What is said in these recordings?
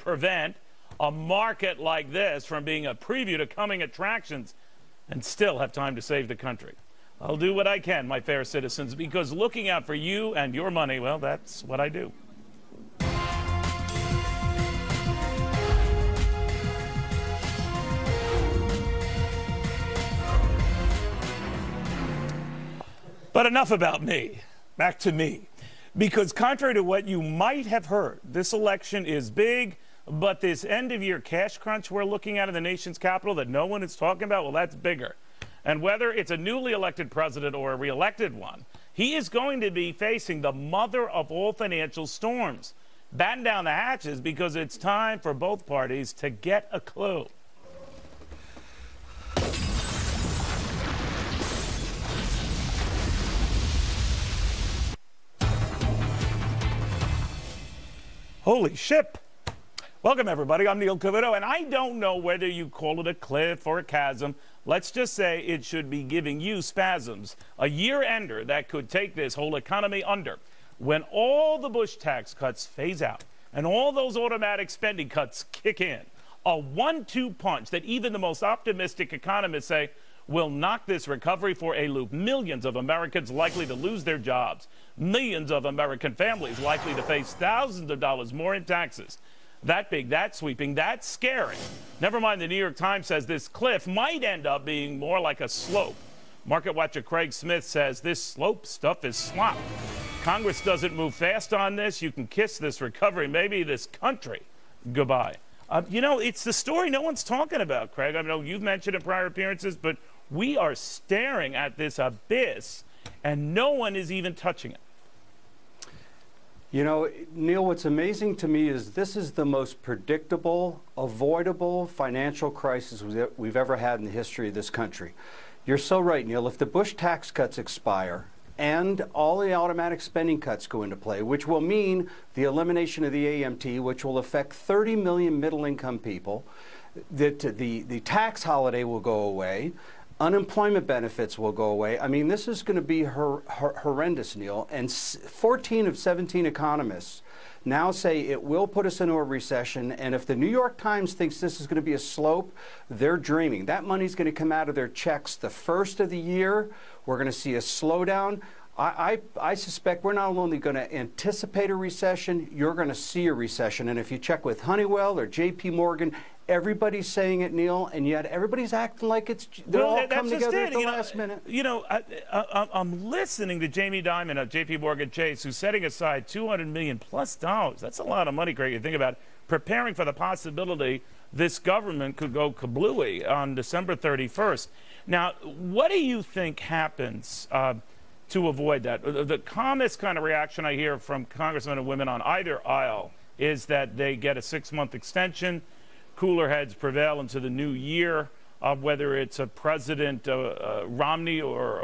prevent a market like this from being a preview to coming attractions and still have time to save the country. I'll do what I can, my fair citizens, because looking out for you and your money, well, that's what I do. But enough about me. Back to me. Because contrary to what you might have heard, this election is big, but this end-of-year cash crunch we're looking at in the nation's capital that no one is talking about, well, that's bigger. And whether it's a newly elected president or a re-elected one, he is going to be facing the mother of all financial storms. Batten down the hatches because it's time for both parties to get a clue. Holy ship. Welcome, everybody. I'm Neil Cavuto, and I don't know whether you call it a cliff or a chasm. Let's just say it should be giving you spasms. A year-ender that could take this whole economy under. When all the Bush tax cuts phase out and all those automatic spending cuts kick in, a 1-2 punch that even the most optimistic economists say will knock this recovery for a loop. Millions of Americans likely to lose their jobs. Millions of American families likely to face thousands of dollars more in taxes. That big, that sweeping, that scary. Never mind, the New York Times says this cliff might end up being more like a slope. Market watcher Craig Smith says this slope stuff is slop. Congress doesn't move fast on this. You can kiss this recovery, maybe this country, goodbye. You know, it's the story no one's talking about, Craig. I know you've mentioned in prior appearances, but we are staring at this abyss, and no one is even touching it. You know, Neil, what's amazing to me is this is the most predictable, avoidable financial crisis we've ever had in the history of this country. You're so right, Neil. If the Bush tax cuts expire and all the automatic spending cuts go into play, which will mean the elimination of the AMT, which will affect 30 million middle-income people, that the tax holiday will go away, unemployment benefits will go away. I mean, this is going to be horrendous, Neil. And 14 of 17 economists now say it will put us into a recession. And if the New York Times thinks this is going to be a slope, they're dreaming. That money's going to come out of their checks the first of the year. We're going to see a slowdown. I suspect we're not only going to anticipate a recession, you're going to see a recession. And if you check with Honeywell or J.P. Morgan, everybody's saying it, Neil, and yet everybody's acting like it's they're all come together at the last minute. You know, I'm listening to Jamie Dimon at J.P. Morgan Chase, who's setting aside $200 million plus. That's a lot of money, Craig. You think about it, preparing for the possibility this government could go kablooey on December 31st. Now, what do you think happens to avoid that? The calmest kind of reaction I hear from congressmen and women on either aisle is that they get a 6-month extension. Cooler heads prevail into the new year, whether it's a President Romney or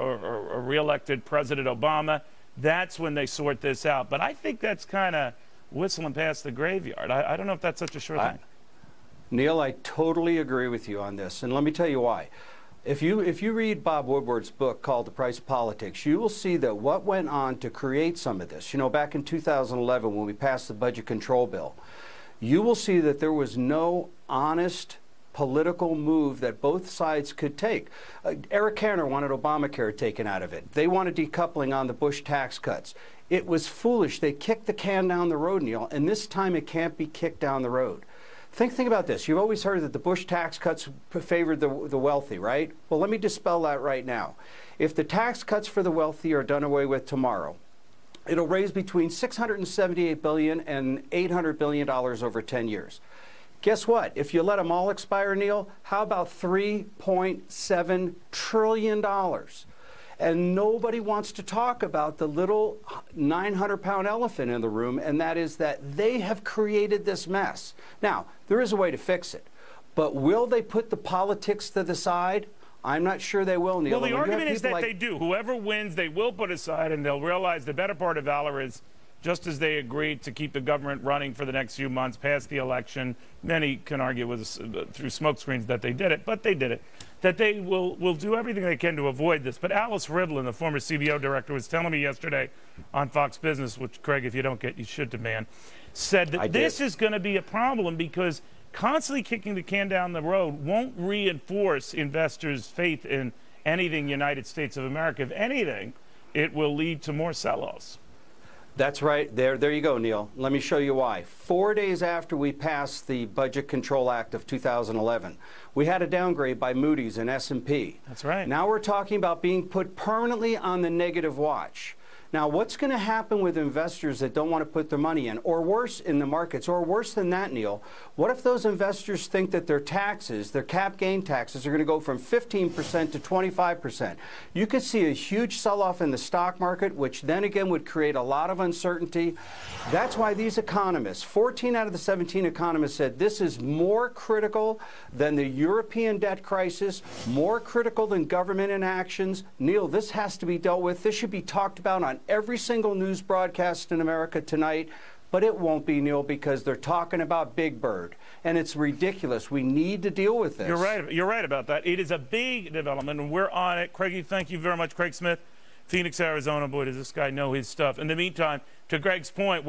a re-elected President Obama. That's when they sort this out. But I think that's kind of whistling past the graveyard. I don't know if that's such a sure thing. Neil, I totally agree with you on this, and let me tell you why. If you read Bob Woodward's book called The Price of Politics, you will see that what went on to create some of this, you know, back in 2011 when we passed the budget control bill, you will see that there was no honest political move that both sides could take. Eric Cantor wanted Obamacare taken out of it. They wanted decoupling on the Bush tax cuts. It was foolish. They kicked the can down the road, Neil, and this time it can't be kicked down the road. Think about this. You've always heard that the Bush tax cuts favored the wealthy, right? Well, let me dispel that right now. If the tax cuts for the wealthy are done away with tomorrow, it'll raise between $678 billion and $800 billion over 10 years. Guess what? If you let them all expire, Neil, how about $3.7 trillion? And nobody wants to talk about the little 900-pound elephant in the room, and that is that they have created this mess. Now, there is a way to fix it, but will they put the politics to the side? I'm not sure they will, Neil. Well, the argument is that they do. Whoever wins, they will put aside, and they'll realize the better part of valor is just as they agreed to keep the government running for the next few months past the election. Many can argue through smokescreens that they did it, but they did it. that they will do everything they can to avoid this. But Alice Rivlin, the former CBO director, was telling me yesterday on Fox Business, which, Craig, if you don't get, you should demand, said that this is going to be a problem because constantly kicking the can down the road won't reinforce investors' faith in anything United States of America. If anything, it will lead to more sell-offs. That's right. There you go, Neil. Let me show you why. 4 days after we passed the Budget Control Act of 2011, we had a downgrade by Moody's and S&P. That's right. Now we're talking about being put permanently on the negative watch. Now, what's going to happen with investors that don't want to put their money in, or worse, in the markets, or worse than that, Neil? What if those investors think that their taxes, their cap gain taxes, are going to go from 15% to 25%? You could see a huge sell-off in the stock market, which then again would create a lot of uncertainty. That's why these economists, 14 out of the 17 economists, said this is more critical than the European debt crisis, more critical than government inactions. Neil, this has to be dealt with. This should be talked about on every single news broadcast in America tonight, but it won't be, Neil, because they're talking about Big Bird, and it's ridiculous. We need to deal with this. You're right. You're right about that. It is a big development, and we're on it. Craigie, thank you very much. Craig Smith, Phoenix, Arizona. Boy, does this guy know his stuff. In the meantime, to Greg's point,